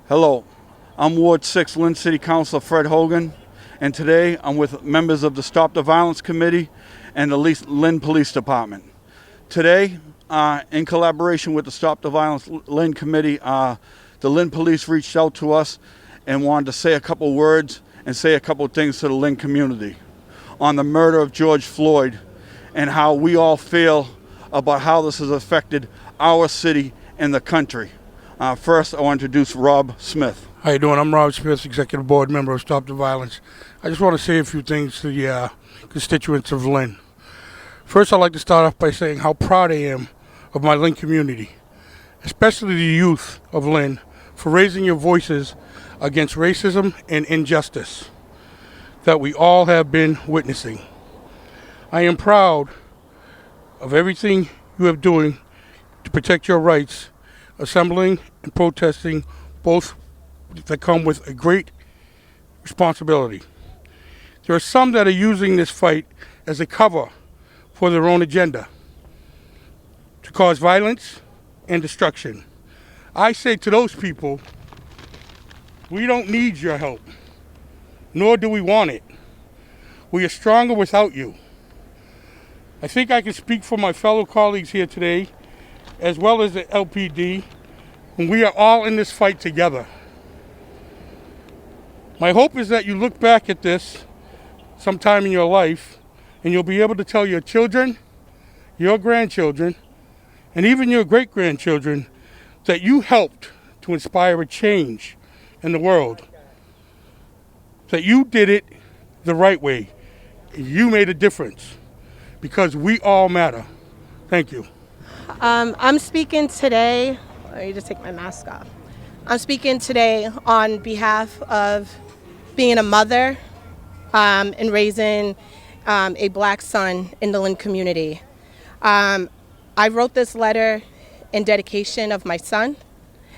Hello, I'm Ward 6 Lynn City Councilor Fred Hogan, and today I'm with members of the Stop the Violence Committee and the Lynn Police Department. Today, in collaboration with the Stop the Violence Lynn Committee, the Lynn Police reached out to us and wanted to say a couple words and say a couple things to the Lynn community on the murder of George Floyd and how we all feel about how this has affected our city and the country. First, I want to introduce Rob Smith. How you doing? I'm Rob Smith, Executive Board Member of Stop the Violence. I just want to say a few things to the constituents of Lynn. First, I'd like to start off by saying how proud I am of my Lynn community, especially the youth of Lynn, for raising your voices against racism and injustice that we all have been witnessing. I am proud of everything you are doing to protect your rights, assembling and protesting, both that come with a great responsibility. There are some that are using this fight as a cover for their own agenda to cause violence and destruction. I say to those people, we don't need your help, nor do we want it. We are stronger without you. I think I can speak for my fellow colleagues here today, as well as the LPD, and we are all in this fight together. My hope is that you look back at this sometime in your life and you'll be able to tell your children, your grandchildren, and even your great-grandchildren that you helped to inspire a change in the world, that you did it the right way. You made a difference because we all matter. Thank you. I'm speaking today, let me just take my mask off. I'm speaking today on behalf of being a mother and raising a black son in the Lynn community. I wrote this letter in dedication of my son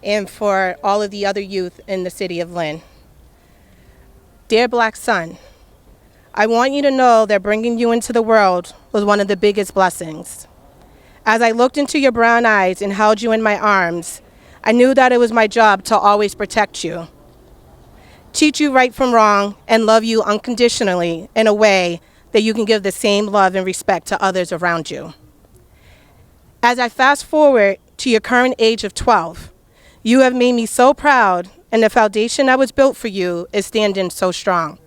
and for all of the other youth in the city of Lynn. Dear black son, I want you to know that bringing you into the world was one of the biggest blessings. As I looked into your brown eyes and held you in my arms, I knew that it was my job to always protect you, teach you right from wrong, and love you unconditionally in a way that you can give the same love and respect to others around you. As I fast forward to your current age of 12, you have made me so proud, and the foundation that was built for you is standing so strong.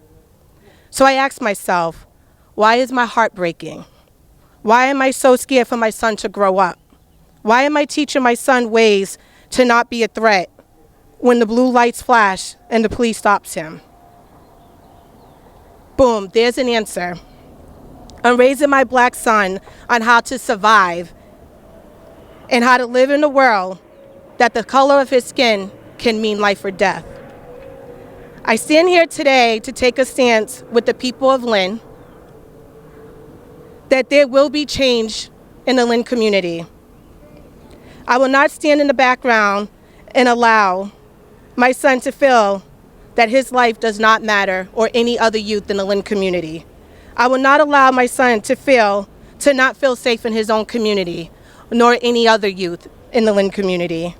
So I asked myself, why is my heart breaking? Why am I so scared for my son to grow up? Why am I teaching my son ways to not be a threat when the blue lights flash and the police stops him? Boom, there's an answer. I'm raising my black son on how to survive and how to live in a world that the color of his skin can mean life or death. I stand here today to take a stance with the people of Lynn that there will be change in the Lynn community. I will not stand in the background and allow my son to feel that his life does not matter or any other youth in the Lynn community. I will not allow my son to not feel safe in his own community, nor any other youth in the Lynn community.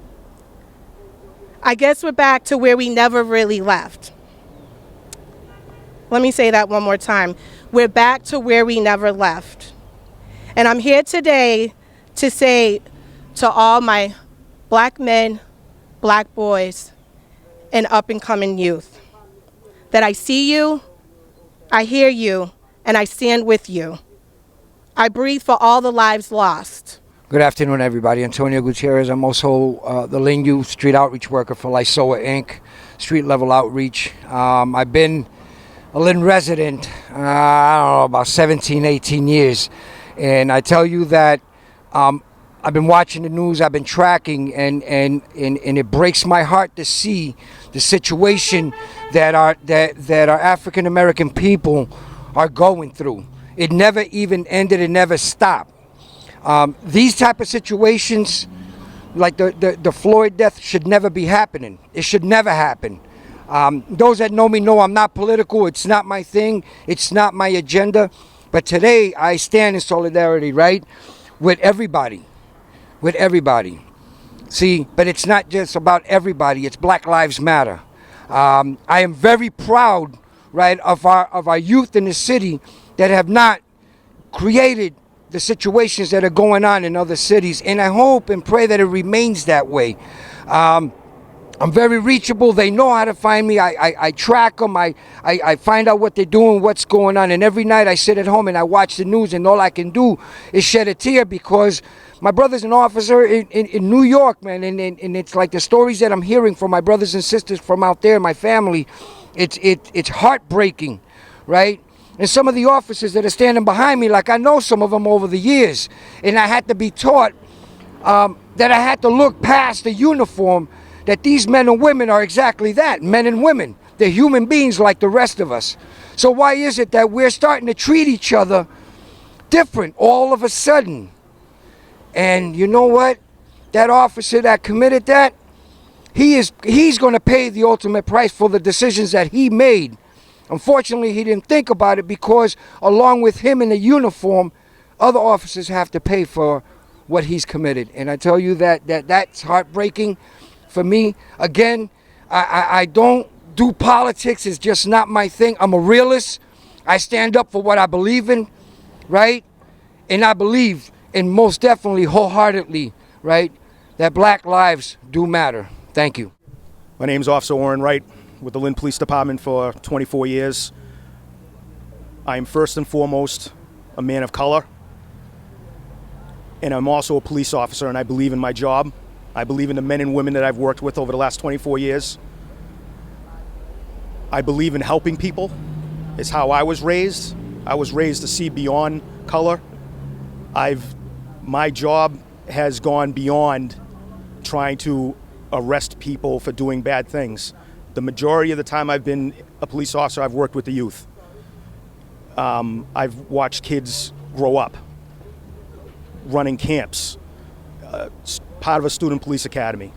I guess we're back to where we never really left. Let me say that one more time. We're back to where we never left. And I'm here today to say to all my black men, black boys, and up-and-coming youth that I see you, I hear you, and I stand with you. I breathe for all the lives lost. Good afternoon, everybody. I'm Tonio Gutierrez. I'm also the Lynn Youth Street Outreach Worker for Lysoa Inc., Street Level Outreach. I've been a Lynn resident, I don't know, about 17, 18 years. And I tell you that I've been watching the news, I've been tracking, and it breaks my heart to see the situation that our African American people are going through. It never even ended, it never stopped. These type of situations, like the Floyd death, should never be happening. It should never happen. Those that know me know I'm not political. It's not my thing. It's not my agenda. But today I stand in solidarity, right, with everybody. See, but it's not just about everybody. It's Black Lives Matter. I am very proud, right, of our youth in the city that have not created the situations that are going on in other cities, and I hope and pray that it remains that way. I'm very reachable. They know how to find me. I track them. I find out what they're doing, what's going on. And every night I sit at home and I watch the news, and all I can do is shed a tear because my brother's an officer in New York, man. And it's like the stories that I'm hearing from my brothers and sisters from out there, my family, it's heartbreaking, right? And some of the officers that are standing behind me, like I know some of them over the years, and I had to be taught that I had to look past the uniform, that these men and women are exactly that, men and women. They're human beings like the rest of us. So why is it that we're starting to treat each other different all of a sudden? And you know what? That officer that committed that, he's going to pay the ultimate price for the decisions that he made. Unfortunately, he didn't think about it because along with him in the uniform, other officers have to pay for what he's committed. And I tell you that's heartbreaking. For me, again, I don't do politics. It's just not my thing. I'm a realist. I stand up for what I believe in, right? And I believe in most definitely, wholeheartedly, right, that Black lives do matter. Thank you. My name's Officer Wright with the Lynn Police Department for 24 years. I am first and foremost a man of color, and I'm also a police officer, and I believe in my job. I believe in the men and women that I've worked with over the last 24 years. I believe in helping people. It's how I was raised. I was raised to see beyond color. My job has gone beyond trying to arrest people for doing bad things. The majority of the time I've been a police officer, I've worked with the youth. I've watched kids grow up, running camps, part of a student police academy.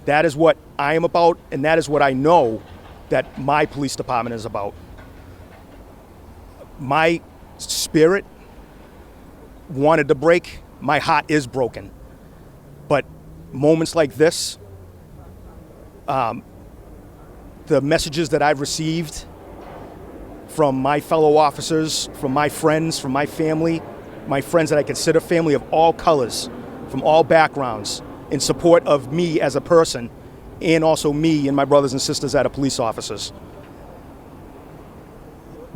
That is what I am about, and that is what I know that my police department is about. My spirit wanted to break. My heart is broken. But moments like this, the messages that I've received from my fellow officers, from my friends, from my family, my friends that I consider family of all colors, from all backgrounds, in support of me as a person, and also me and my brothers and sisters that are police officers.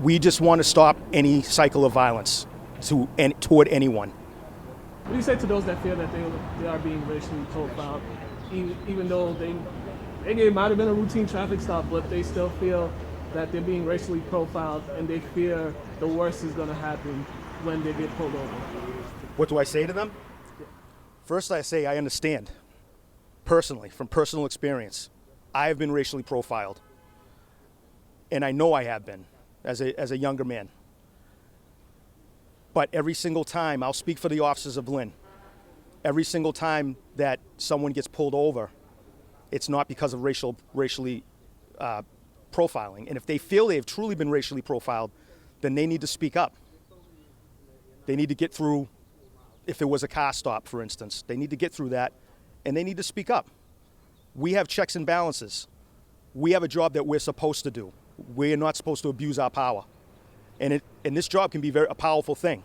We just want to stop any cycle of violence toward anyone. What do you say to those that feel that they are being racially profiled, even though it might have been a routine traffic stop, but they still feel that they're being racially profiled and they fear the worst is going to happen when they get pulled over? What do I say to them? First, I say I understand, personally, from personal experience. I have been racially profiled, and I know I have been as a younger man. But every single time, I'll speak for the officers of Lynn, every single time that someone gets pulled over, it's not because of racially profiling. And if they feel they have truly been racially profiled, then they need to speak up. They need to get through. If there was a car stop, for instance, they need to get through that, and they need to speak up. We have checks and balances. We have a job that we're supposed to do. We're not supposed to abuse our power. And this job can be a powerful thing.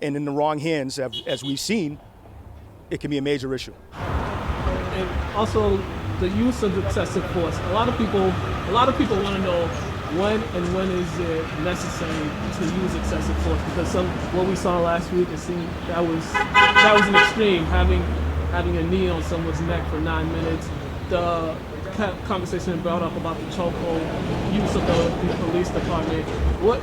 And in the wrong hands, as we've seen, it can be a major issue. And also, the use of excessive force. A lot of people want to know when is it necessary to use excessive force, because what we saw last week, it seemed that was an extreme, having a knee on someone's neck for 9 minutes. The conversation brought up about the chokehold, use of the police department. What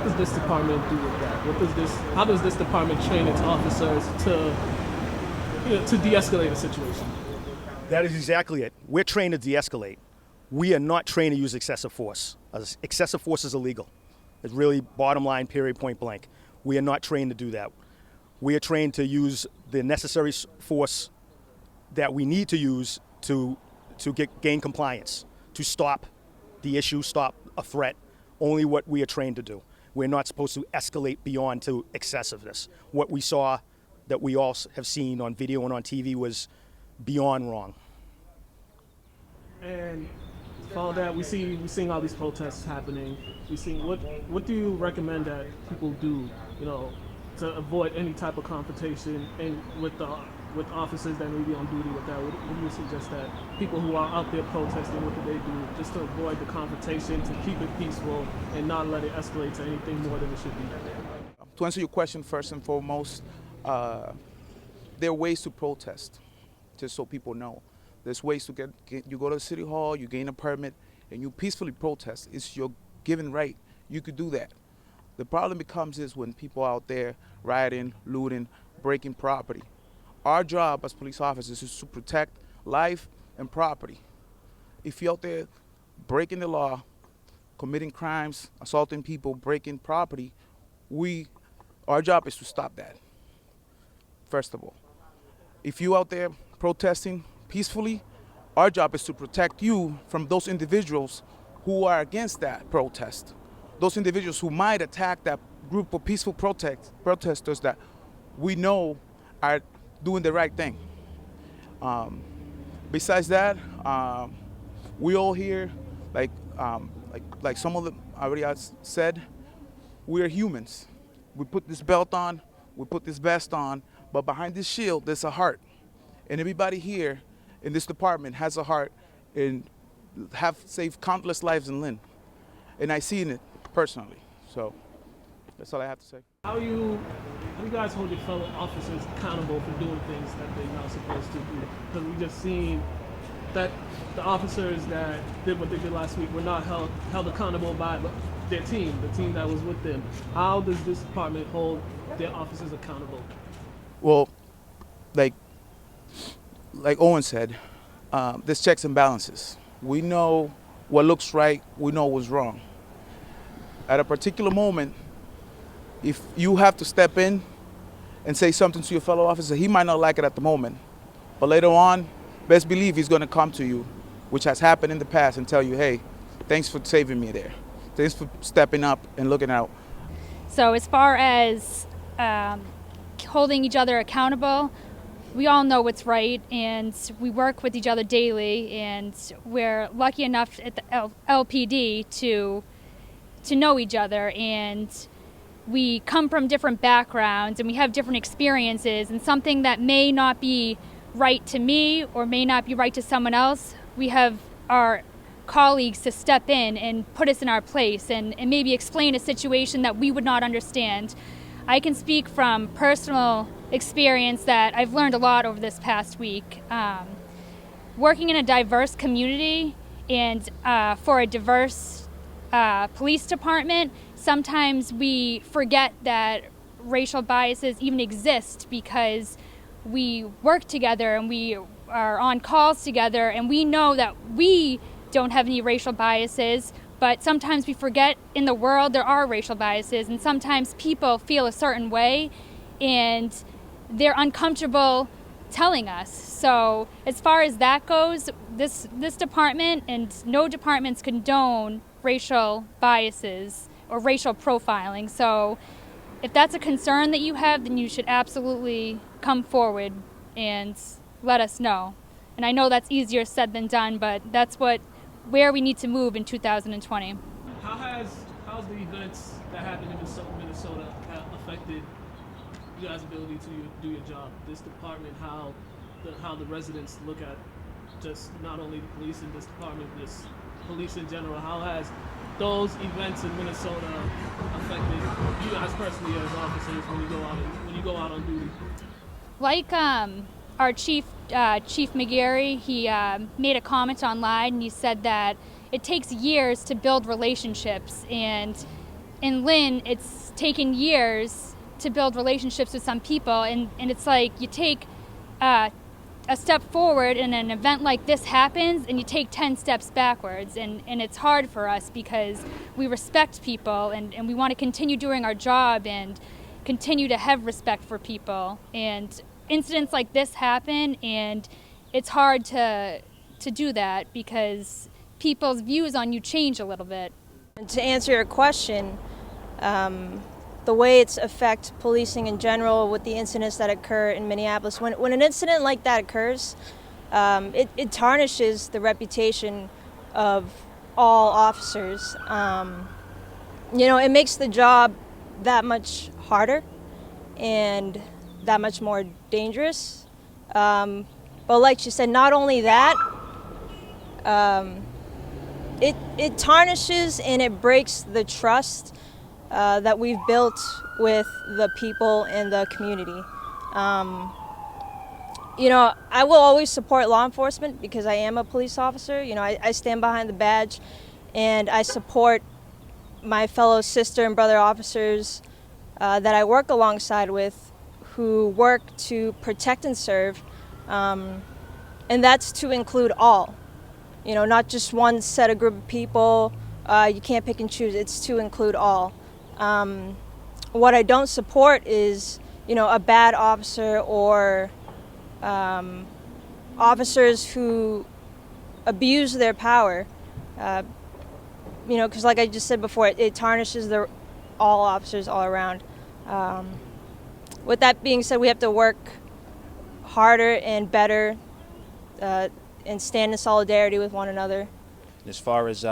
does this department do with that? How does this department train its officers to de-escalate a situation? That is exactly it. We're trained to de-escalate. We are not trained to use excessive force. Excessive force is illegal. It's really bottom line, period, point blank. We are not trained to do that. We are trained to use the necessary force that we need to use to gain compliance, to stop the issue, stop a threat. Only what we are trained to do. We're not supposed to escalate beyond to excessiveness. What we saw, that we all have seen on video and on TV, was beyond wrong. And follow that, we're seeing all these protests happening. We seeing what do you recommend that people do, to avoid any type of confrontation and with officers that may be on duty with that? What do you suggest that people who are out there protesting, what do they do just to avoid the confrontation, to keep it peaceful and not let it escalate to anything more than it should be? To answer your question, first and foremost, there are ways to protest, just so people know. There's ways to you go to the city hall, you gain a permit, and you peacefully protest. It's your given right. You could do that. The problem becomes is when people out there rioting, looting, breaking property. Our job as police officers is to protect life and property. If you're out there breaking the law, committing crimes, assaulting people, breaking property, our job is to stop that, first of all. If you're out there protesting peacefully, our job is to protect you from those individuals who are against that protest. Those individuals who might attack that group of peaceful protesters that we know are doing the right thing. Besides that, we all here, like some of them already said, we are humans. We put this belt on, we put this vest on, but behind this shield, there's a heart. And everybody here in this department has a heart and have saved countless lives in Lynn. And I've seen it personally. So that's all I have to say. How do you guys hold your fellow officers accountable for doing things that they're not supposed to do? Because we just seen that the officers that did what they did last week were not held accountable by their team, the team that was with them. How does this department hold their officers accountable? Well, like Owen said, there's checks and balances. We know what looks right, we know what's wrong. At a particular moment, if you have to step in and say something to your fellow officer, he might not like it at the moment, but later on, best believe he's going to come to you, which has happened in the past, and tell you, hey, thanks for saving me there. Thanks for stepping up and looking out. So as far as holding each other accountable, we all know what's right, and we work with each other daily, and we're lucky enough at the LPD to know each other, and we come from different backgrounds and we have different experiences, and something that may not be right to me or may not be right to someone else, we have our colleagues to step in and put us in our place and maybe explain a situation that we would not understand. I can speak from personal experience that I've learned a lot over this past week. Working in a diverse community and for a diverse police department, sometimes we forget that racial biases even exist because we work together and we are on calls together, and we know that we don't have any racial biases, but sometimes we forget in the world there are racial biases, and sometimes people feel a certain way and they're uncomfortable telling us. So as far as that goes, this department and no departments condone racial biases or racial profiling. So if that's a concern that you have, then you should absolutely come forward and let us know. And I know that's easier said than done, but that's where we need to move in 2020. How's the events that happened in Minnesota affected you guys' ability to do your job? This department, how the residents look at just not only the police in this department, just police in general. How has those events in Minnesota affected you guys personally as officers when you go out on duty? Like our Chief McGarry, he made a comment online, and he said that it takes years to build relationships, and in Lynn, it's taken years to build relationships with some people, and it's like you take a step forward and an event like this happens and you take 10 steps backwards, and it's hard for us because we respect people and we want to continue doing our job and continue to have respect for people, and incidents like this happen, and it's hard to do that because people's views on you change a little bit. And to answer your question, the way it's affect policing in general with the incidents that occur in Minneapolis, when an incident like that occurs, it tarnishes the reputation of all officers. It makes the job that much harder and that much more dangerous. But like she said, not only that, it tarnishes and it breaks the trust that we've built with the people in the community. I will always support law enforcement because I am a police officer. I stand behind the badge and I support my fellow sister and brother officers that I work alongside with who work to protect and serve. And that's to include all, not just one set of group of people. You can't pick and choose. It's to include all. What I don't support is, a bad officer or officers who abuse their power, because like I just said before, it tarnishes all officers all around. With that being said, we have to work harder and better and stand in solidarity with one another. As far as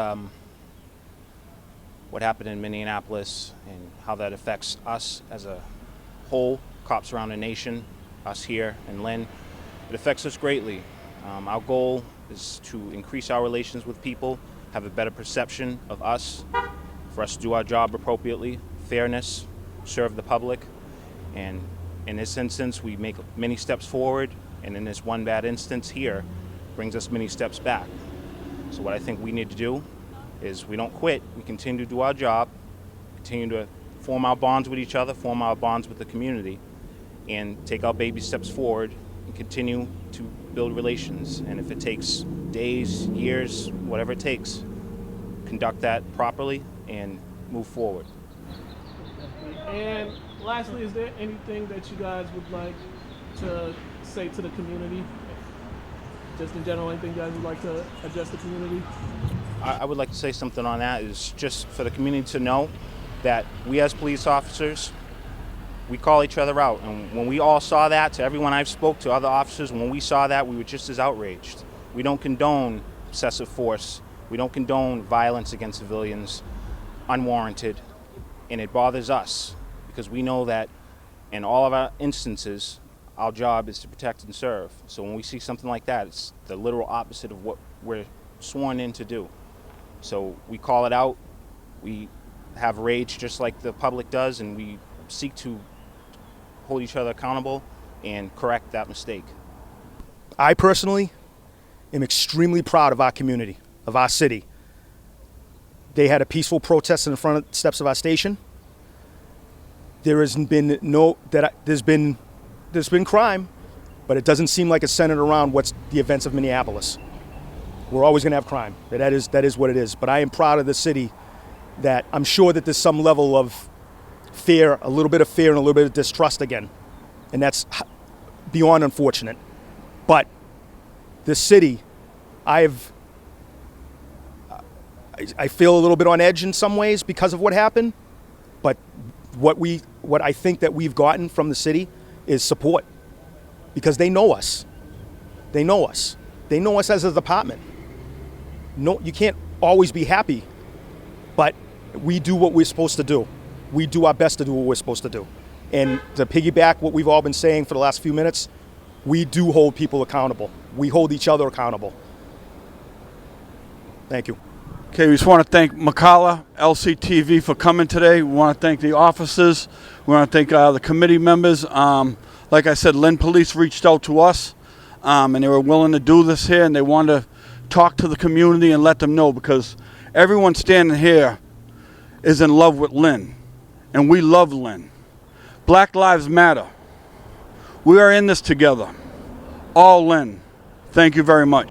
what happened in Minneapolis and how that affects us as a whole, cops around the nation, us here in Lynn, it affects us greatly. Our goal is to increase our relations with people, have a better perception of us, for us to do our job appropriately, fairness, serve the public. And in this instance, we make many steps forward, and in this one bad instance here, brings us many steps back. So what I think we need to do is we don't quit, we continue to do our job, continue to form our bonds with each other, form our bonds with the community, and take our baby steps forward and continue to build relations. And if it takes days, years, whatever it takes, conduct that properly and move forward. And lastly, is there anything that you guys would like to say to the community? Just in general, anything you guys would like to address the community? I would like to say something on that, is just for the community to know that we as police officers, we call each other out. And when we all saw that, to everyone I've spoke to, other officers, when we saw that, we were just as outraged. We don't condone excessive force. We don't condone violence against civilians, unwarranted. And it bothers us because we know that in all of our instances, our job is to protect and serve. So when we see something like that, it's the literal opposite of what we're sworn in to do. So we call it out. We have rage just like the public does, and we seek to hold each other accountable and correct that mistake. I personally am extremely proud of our community, of our city. They had a peaceful protest in the front of the steps of our station. There has been there's been crime, but it doesn't seem like it's centered around what's the events of Minneapolis. We're always going to have crime. That is what it is. But I am proud of the city, that I'm sure that there's some level of fear, a little bit of fear and a little bit of distrust again. And that's beyond unfortunate. But this city, I feel a little bit on edge in some ways because of what happened. But what I think that we've gotten from the city is support, because they know us. They know us. They know us as a department. No, you can't always be happy, but we do what we're supposed to do. We do our best to do what we're supposed to do. And to piggyback what we've all been saying for the last few minutes, we do hold people accountable. We hold each other accountable. Thank you. Okay, we just want to thank McCalla, LCTV for coming today. We want to thank the officers. We want to thank the committee members. Like I said, Lynn Police reached out to us, and they were willing to do this here, and they wanted to talk to the community and let them know, because everyone standing here is in love with Lynn, and we love Lynn. Black Lives Matter. We are in this together. All Lynn. Thank you very much.